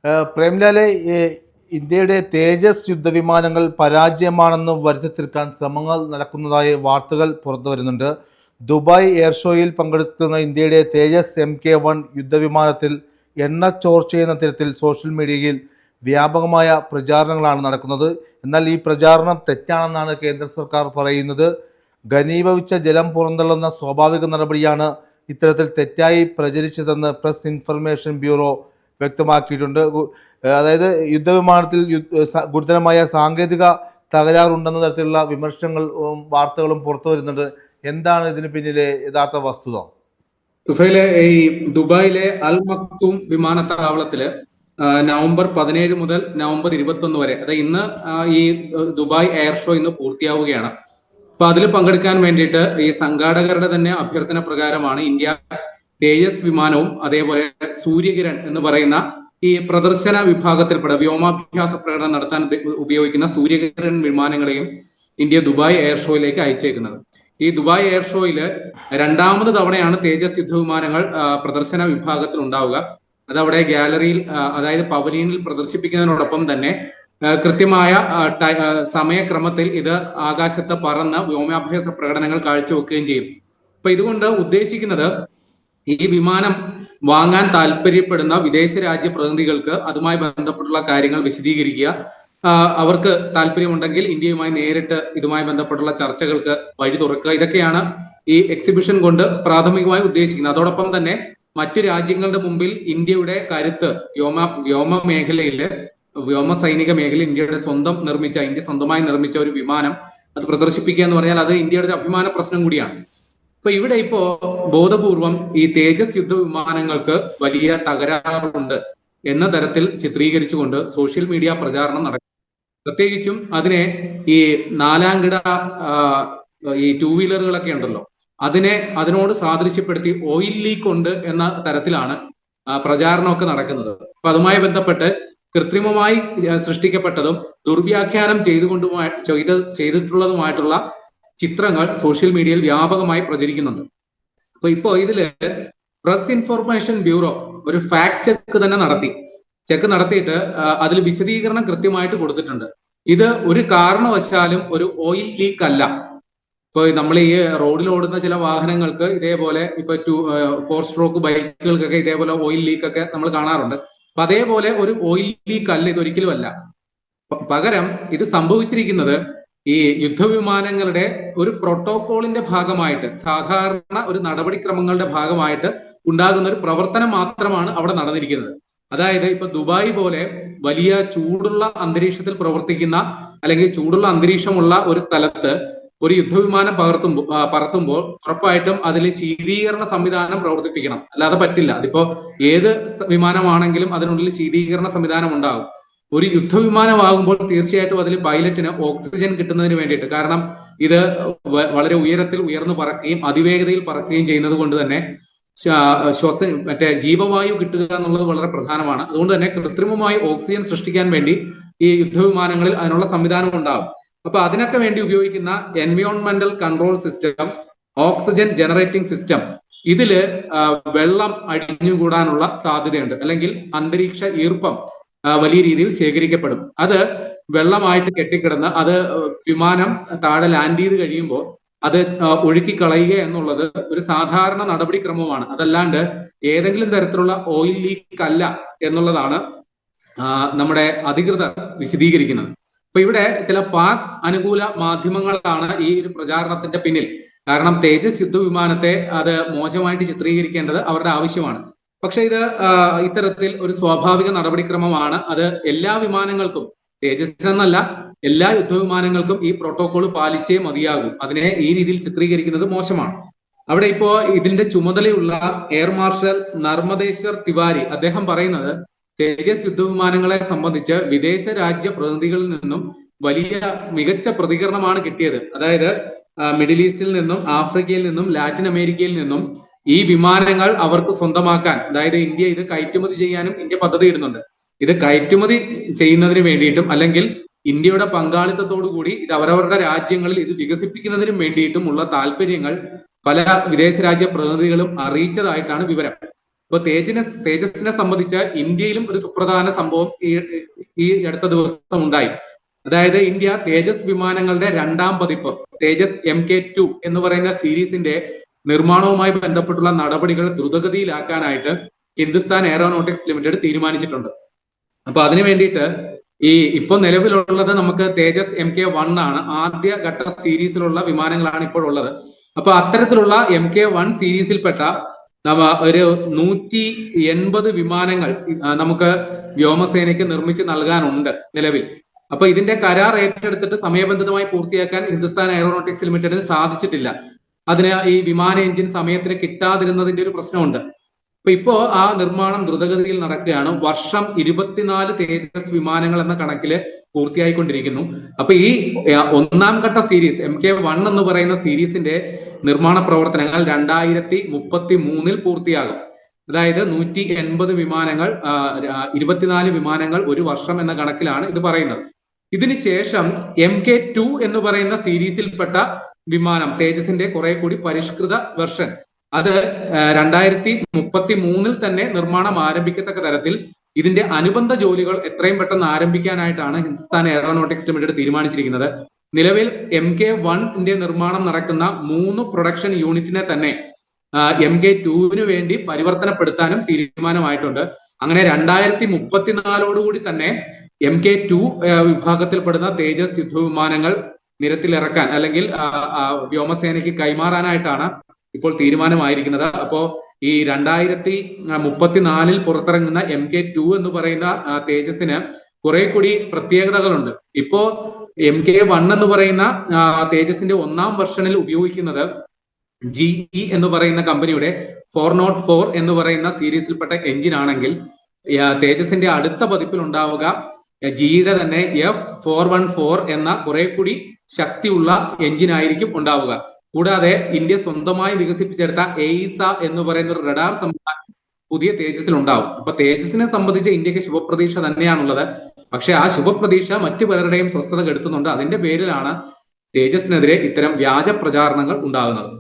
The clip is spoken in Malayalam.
പ്രേംലാലെ, ഇന്ത്യയുടെ തേജസ് യുദ്ധവിമാനങ്ങൾ പരാജയമാണെന്ന് വരുത്തി തീർക്കാൻ ശ്രമങ്ങൾ നടക്കുന്നതായി വാർത്തകൾ പുറത്തു വരുന്നുണ്ട്. ദുബായ് എയർ ഷോയിൽ പങ്കെടുക്കുന്ന ഇന്ത്യയുടെ തേജസ് MK-1 യുദ്ധവിമാനത്തിൽ എണ്ണ ചോർച്ചയെന്ന തരത്തിൽ സോഷ്യൽ മീഡിയയിൽ വ്യാപകമായ പ്രചാരണങ്ങളാണ് നടക്കുന്നത്. എന്നാൽ ഈ പ്രചാരണം തെറ്റാണെന്നാണ് കേന്ദ്ര സർക്കാർ പറയുന്നത്. ഘനീഭവിച്ച ജലം പുറന്തള്ളുന്ന സ്വാഭാവിക നടപടിയാണ് ഇത്തരത്തിൽ തെറ്റായി പ്രചരിച്ചതെന്ന് പ്രസ് ഇൻഫർമേഷൻ ബ്യൂറോ വ്യക്തമാക്കിയിട്ടുണ്ട്. അതായത് യുദ്ധവിമാനത്തിൽ ഗുരുതരമായ സാങ്കേതിക തകരാറുണ്ടെന്ന തരത്തിലുള്ള വിമർശനങ്ങളും വാർത്തകളും പുറത്തു വരുന്നുണ്ട്. എന്താണ് ഇതിന് പിന്നിലെ യഥാർത്ഥ വസ്തുത? തുഫയിലെ ഈ ദുബായിലെ അൽ മക്തൂം വിമാനത്താവളത്തില് നവംബർ 17 മുതൽ നവംബർ 21 വരെ, അതായത് ഇന്ന് ഈ ദുബായ് എയർ ഷോ ഇന്ന് പൂർത്തിയാവുകയാണ്. അപ്പൊ അതിൽ പങ്കെടുക്കാൻ വേണ്ടിയിട്ട് ഈ സംഘാടകരുടെ തന്നെ അഭ്യർത്ഥന പ്രകാരമാണ് ഇന്ത്യ തേജസ് വിമാനവും അതേപോലെ സൂര്യകിരൺ എന്ന് പറയുന്ന ഈ പ്രദർശന വിഭാഗത്തിൽപ്പെട്ട വ്യോമാഭ്യാസ പ്രകടനം നടത്താൻ ഉപയോഗിക്കുന്ന സൂര്യകിരൺ വിമാനങ്ങളെയും ഇന്ത്യ ദുബായ് എയർ ഷോയിലേക്ക് അയച്ചേക്കുന്നത്. ഈ ദുബായ് എയർ ഷോയില് രണ്ടാമത് തവണയാണ് തേജസ് യുദ്ധവിമാനങ്ങൾ പ്രദർശന വിഭാഗത്തിൽ ഉണ്ടാവുക. അതവിടെ ഗാലറിയിൽ, അതായത് പവലിയനിൽ പ്രദർശിപ്പിക്കുന്നതിനോടൊപ്പം തന്നെ കൃത്യമായ സമയക്രമത്തിൽ ഇത് ആകാശത്ത് പറന്ന് വ്യോമാഭ്യാസ പ്രകടനങ്ങൾ കാഴ്ചവെക്കുകയും ചെയ്യും. അപ്പൊ ഇതുകൊണ്ട് ഉദ്ദേശിക്കുന്നത് ഈ വിമാനം വാങ്ങാൻ താല്പര്യപ്പെടുന്ന വിദേശ രാജ്യ പ്രതിനിധികൾക്ക് അതുമായി ബന്ധപ്പെട്ടുള്ള കാര്യങ്ങൾ വിശദീകരിക്കുക, അവർക്ക് താല്പര്യമുണ്ടെങ്കിൽ ഇന്ത്യയുമായി നേരിട്ട് ഇതുമായി ബന്ധപ്പെട്ടുള്ള ചർച്ചകൾക്ക് വഴി തുറക്കുക. ഇതൊക്കെയാണ് ഈ എക്സിബിഷൻ കൊണ്ട് പ്രാഥമികമായി ഉദ്ദേശിക്കുന്നത്. അതോടൊപ്പം തന്നെ മറ്റു രാജ്യങ്ങളുടെ മുമ്പിൽ ഇന്ത്യയുടെ കരുത്ത്, വ്യോമ മേഖലയില്, വ്യോമ സൈനിക മേഖലയിൽ ഇന്ത്യ സ്വന്തമായി നിർമ്മിച്ച ഒരു വിമാനം അത് പ്രദർശിപ്പിക്കുക എന്ന് പറഞ്ഞാൽ അത് ഇന്ത്യയുടെ ഒരു അഭിമാന പ്രശ്നം കൂടിയാണ്. അപ്പൊ ഇവിടെ ഇപ്പോ ബോധപൂർവം ഈ തേജസ് യുദ്ധവിമാനങ്ങൾക്ക് വലിയ തകരാറുണ്ട് എന്ന തരത്തിൽ ചിത്രീകരിച്ചുകൊണ്ട് സോഷ്യൽ മീഡിയ പ്രചാരണം നടക്കും. പ്രത്യേകിച്ചും അതിനെ ഈ നാലാംകിട ഈ 2 വീലറുകളൊക്കെ ഉണ്ടല്ലോ, അതിനോട് സാദൃശ്യപ്പെടുത്തി ഓയിൽ ലീക്ക് ഉണ്ട് എന്ന തരത്തിലാണ് പ്രചാരണമൊക്കെ നടക്കുന്നത്. അപ്പൊ അതുമായി ബന്ധപ്പെട്ട് കൃത്രിമമായി സൃഷ്ടിക്കപ്പെട്ടതും ദുർവ്യാഖ്യാനം ചെയ്തിട്ടുള്ളതുമായിട്ടുള്ള ചിത്രങ്ങൾ സോഷ്യൽ മീഡിയയിൽ വ്യാപകമായി പ്രചരിക്കുന്നുണ്ട്. അപ്പൊ ഇപ്പോ ഇതില് പ്രസ് ഇൻഫർമേഷൻ ബ്യൂറോ ഒരു ഫാക്ട് ചെക്ക് നടത്തിയിട്ട് അതിൽ വിശദീകരണം കൃത്യമായിട്ട് കൊടുത്തിട്ടുണ്ട്. ഇത് ഒരു കാരണവശാലും ഒരു ഓയിൽ ലീക്ക് അല്ല. ഇപ്പൊ നമ്മൾ ഈ റോഡിൽ ഓടുന്ന ചില വാഹനങ്ങൾക്ക് ഇതേപോലെ, ഇപ്പൊ 4 സ്ട്രോക്ക് ബൈക്കുകൾക്കൊക്കെ ഇതേപോലെ ഓയിൽ ലീക്ക് ഒക്കെ നമ്മൾ കാണാറുണ്ട്. അപ്പൊ അതേപോലെ ഒരു ഓയിൽ ലീക്ക് അല്ല, ഇതൊരിക്കലും അല്ല. പകരം ഇത് സംഭവിച്ചിരിക്കുന്നത് ഈ യുദ്ധവിമാനങ്ങളുടെ ഒരു പ്രോട്ടോകോളിന്റെ ഭാഗമായിട്ട്, സാധാരണ ഒരു നടപടിക്രമങ്ങളുടെ ഭാഗമായിട്ട് ഉണ്ടാകുന്ന ഒരു പ്രവർത്തനം മാത്രമാണ് അവിടെ നടന്നിരിക്കുന്നത്. അതായത് ഇപ്പൊ ദുബായ് പോലെ വലിയ ചൂടുള്ള അന്തരീക്ഷത്തിൽ പ്രവർത്തിക്കുന്ന അല്ലെങ്കിൽ ചൂടുള്ള അന്തരീക്ഷമുള്ള ഒരു സ്ഥലത്ത് ഒരു യുദ്ധവിമാനം പറത്തുമ്പോൾ ഉറപ്പായിട്ടും അതിൽ ശീതീകരണ സംവിധാനം പ്രവർത്തിപ്പിക്കണം, അല്ലാതെ പറ്റില്ല. അതിപ്പോ ഏത് വിമാനമാണെങ്കിലും അതിനുള്ളിൽ ശീതീകരണ സംവിധാനം ഉണ്ടാകും. ഒരു യുദ്ധവിമാനമാകുമ്പോൾ തീർച്ചയായിട്ടും അതിൽ പൈലറ്റിന് ഓക്സിജൻ കിട്ടുന്നതിന് വേണ്ടിയിട്ട്, കാരണം ഇത് വളരെ ഉയർന്നു പറക്കുകയും അതിവേഗതയിൽ പറക്കുകയും ചെയ്യുന്നത് കൊണ്ട് തന്നെ ജീവവായു കിട്ടുക എന്നുള്ളത് വളരെ പ്രധാനമാണ്. അതുകൊണ്ട് തന്നെ കൃത്രിമമായി ഓക്സിജൻ സൃഷ്ടിക്കാൻ വേണ്ടി ഈ യുദ്ധവിമാനങ്ങളിൽ അതിനുള്ള സംവിധാനം ഉണ്ടാകും. അപ്പൊ അതിനൊക്കെ വേണ്ടി ഉപയോഗിക്കുന്ന എൻവയോൺമെന്റൽ control system, oxygen generating system, ഇതില് വെള്ളം അടിഞ്ഞുകൂടാനുള്ള സാധ്യതയുണ്ട്. അല്ലെങ്കിൽ അന്തരീക്ഷ ഈർപ്പം വലിയ രീതിയിൽ ശേഖരിക്കപ്പെടും. അത് വെള്ളമായിട്ട് കെട്ടിക്കിടന്ന് അത് വിമാനം താഴെ ലാൻഡ് ചെയ്ത് കഴിയുമ്പോൾ അത് ഒഴുക്കി കളയുക എന്നുള്ളത് ഒരു സാധാരണ നടപടിക്രമമാണ്. അതല്ലാണ്ട് ഏതെങ്കിലും തരത്തിലുള്ള ഓയിൽ ലീക്ക് അല്ല എന്നുള്ളതാണ് നമ്മുടെ അധികൃതർ വിശദീകരിക്കുന്നത്. അപ്പൊ ഇവിടെ ചില പാക് അനുകൂല മാധ്യമങ്ങളാണ് ഈ ഒരു പ്രചാരണത്തിന്റെ പിന്നിൽ. കാരണം തേജസ് യുദ്ധവിമാനത്തെ അത് മോശമായിട്ട് ചിത്രീകരിക്കേണ്ടത് അവരുടെ ആവശ്യമാണ്. പക്ഷെ ഇത് ഇത്തരത്തിൽ ഒരു സ്വാഭാവിക നടപടിക്രമമാണ്. അത് എല്ലാ വിമാനങ്ങൾക്കും, തേജസ് എന്നല്ല, എല്ലാ യുദ്ധവിമാനങ്ങൾക്കും ഈ പ്രോട്ടോകോൾ പാലിച്ചേ മതിയാകൂ. അതിനെ ഈ രീതിയിൽ ചിത്രീകരിക്കുന്നത് മോശമാണ്. അവിടെ ഇപ്പോ ഇതിന്റെ ചുമതലയുള്ള എയർ മാർഷൽ നർമ്മദേശ്വർ തിവാരി അദ്ദേഹം പറയുന്നത് തേജസ് യുദ്ധവിമാനങ്ങളെ സംബന്ധിച്ച് വിദേശ രാജ്യ പ്രതിനിധികളിൽ നിന്നും വലിയ മികച്ച പ്രതികരണമാണ് കിട്ടിയത്. അതായത് മിഡിൽ ഈസ്റ്റിൽ നിന്നും, ആഫ്രിക്കയിൽ നിന്നും, ലാറ്റിൻ അമേരിക്കയിൽ നിന്നും ഈ വിമാനങ്ങൾ അവർക്ക് സ്വന്തമാക്കാൻ, അതായത് ഇന്ത്യ ഇത് കയറ്റുമതി ചെയ്യാനും ഇന്ത്യ പദ്ധതി ഇടുന്നുണ്ട്. ഇത് കയറ്റുമതി ചെയ്യുന്നതിന് വേണ്ടിയിട്ടും അല്ലെങ്കിൽ ഇന്ത്യയുടെ പങ്കാളിത്തത്തോടു കൂടി ഇത് അവരവരുടെ രാജ്യങ്ങളിൽ ഇത് വികസിപ്പിക്കുന്നതിനും വേണ്ടിയിട്ടും ഉള്ള താല്പര്യങ്ങൾ പല വിദേശ രാജ്യ പ്രതിനിധികളും അറിയിച്ചതായിട്ടാണ് വിവരം. ഇപ്പൊ തേജസിനെ സംബന്ധിച്ച് ഇന്ത്യയിലും ഒരു സുപ്രധാന സംഭവം ഈ അടുത്ത ദിവസം ഉണ്ടായി. അതായത് ഇന്ത്യ തേജസ് വിമാനങ്ങളുടെ 2ാം പതിപ്പ് തേജസ് MK2 എന്ന് പറയുന്ന സീരീസിന്റെ നിർമ്മാണവുമായി ബന്ധപ്പെട്ടുള്ള നടപടികൾ ദ്രുതഗതിയിലാക്കാനായിട്ട് ഹിന്ദുസ്ഥാൻ എയറോനോട്ടിക്സ് ലിമിറ്റഡ് തീരുമാനിച്ചിട്ടുണ്ട്. അപ്പൊ അതിനു വേണ്ടിയിട്ട് ഇപ്പൊ നിലവിലുള്ളത് നമുക്ക് തേജസ് MK1 ആണ്. ആദ്യ ഘട്ട സീരീസിലുള്ള വിമാനങ്ങളാണ് ഇപ്പോൾ ഉള്ളത്. അപ്പൊ അത്തരത്തിലുള്ള MK1 സീരീസിൽപ്പെട്ട ഒരു 180 വിമാനങ്ങൾ നമുക്ക് വ്യോമസേനയ്ക്ക് നിർമ്മിച്ച് നൽകാനുണ്ട് നിലവിൽ. അപ്പൊ ഇതിന്റെ കരാർ ഏറ്റെടുത്തിട്ട് സമയബന്ധിതമായി പൂർത്തിയാക്കാൻ ഹിന്ദുസ്ഥാൻ എയറോനോട്ടിക്സ് ലിമിറ്റഡിന് സാധിച്ചിട്ടില്ല. അതിന് ഈ വിമാന എഞ്ചിൻ സമയത്തിന് കിട്ടാതിരുന്നതിന്റെ ഒരു പ്രശ്നമുണ്ട്. അപ്പൊ ഇപ്പോ ആ നിർമ്മാണം ദ്രുതഗതിയിൽ നടക്കുകയാണ്. വർഷം 24 തേജസ് വിമാനങ്ങൾ എന്ന കണക്കില് പൂർത്തിയായിക്കൊണ്ടിരിക്കുന്നു. അപ്പൊ ഈ 1ാം ഘട്ട സീരീസ് MK1 എന്ന് പറയുന്ന സീരീസിന്റെ നിർമ്മാണ പ്രവർത്തനങ്ങൾ 2033 പൂർത്തിയാകും. അതായത് 180 വിമാനങ്ങൾ 24 വിമാനങ്ങൾ ഒരു വർഷം എന്ന കണക്കിലാണ് ഇത് പറയുന്നത്. ഇതിനുശേഷം MK2 എന്ന് പറയുന്ന സീരീസിൽപ്പെട്ട വിമാനം തേജസിന്റെ കുറെ കൂടി പരിഷ്കൃത വെർഷൻ അത് 2033 തന്നെ നിർമ്മാണം ആരംഭിക്കത്തക്ക തരത്തിൽ ഇതിന്റെ അനുബന്ധ ജോലികൾ എത്രയും പെട്ടെന്ന് ആരംഭിക്കാനായിട്ടാണ് ഹിന്ദുസ്ഥാൻ എയറോനോട്ടിക്സ് ലിമിറ്റഡ് തീരുമാനിച്ചിരിക്കുന്നത്. നിലവിൽ MK1 നിർമ്മാണം നടക്കുന്ന 3 പ്രൊഡക്ഷൻ യൂണിറ്റിനെ തന്നെ MK2 വേണ്ടി പരിവർത്തനപ്പെടുത്താനും തീരുമാനമായിട്ടുണ്ട്. അങ്ങനെ 2034 തന്നെ MK2 വിഭാഗത്തിൽപ്പെടുന്ന തേജസ് യുദ്ധവിമാനങ്ങൾ നിരത്തിലിറക്കാൻ അല്ലെങ്കിൽ വ്യോമസേനയ്ക്ക് കൈമാറാനായിട്ടാണ് ഇപ്പോൾ തീരുമാനമായിരിക്കുന്നത്. അപ്പോ ഈ 2034 പുറത്തിറങ്ങുന്ന MK2 എന്ന് പറയുന്ന തേജസിന് കുറെ കൂടി പ്രത്യേകതകളുണ്ട്. ഇപ്പോ MK1 എന്ന് പറയുന്ന തേജസിന്റെ 1ാം വെർഷനിൽ ഉപയോഗിക്കുന്നത് GE എന്ന് പറയുന്ന കമ്പനിയുടെ 404 എന്ന് പറയുന്ന സീരീസിൽപ്പെട്ട എഞ്ചിൻ ആണെങ്കിൽ തേജസിന്റെ അടുത്ത പതിപ്പിൽ ഉണ്ടാവുക ജിയുടെ തന്നെ F414 എന്ന കുറെ കൂടി ശക്തിയുള്ള എഞ്ചിൻ ആയിരിക്കും ഉണ്ടാവുക. കൂടാതെ ഇന്ത്യ സ്വന്തമായി വികസിപ്പിച്ചെടുത്ത എയ്സ എന്ന് പറയുന്ന ഒരു റഡാർ സംവിധാനം പുതിയ തേജസിൽ ഉണ്ടാവും. അപ്പൊ തേജസിനെ സംബന്ധിച്ച് ഇന്ത്യക്ക് ശുഭപ്രതീക്ഷ തന്നെയാണുള്ളത്. പക്ഷെ ആ ശുഭപ്രതീക്ഷ മറ്റു പലരുടെയും സ്വസ്ഥത കെടുത്തുന്നുണ്ട്. അതിന്റെ പേരിലാണ് തേജസിനെതിരെ ഇത്തരം വ്യാജ പ്രചാരണങ്ങൾ ഉണ്ടാകുന്നത്.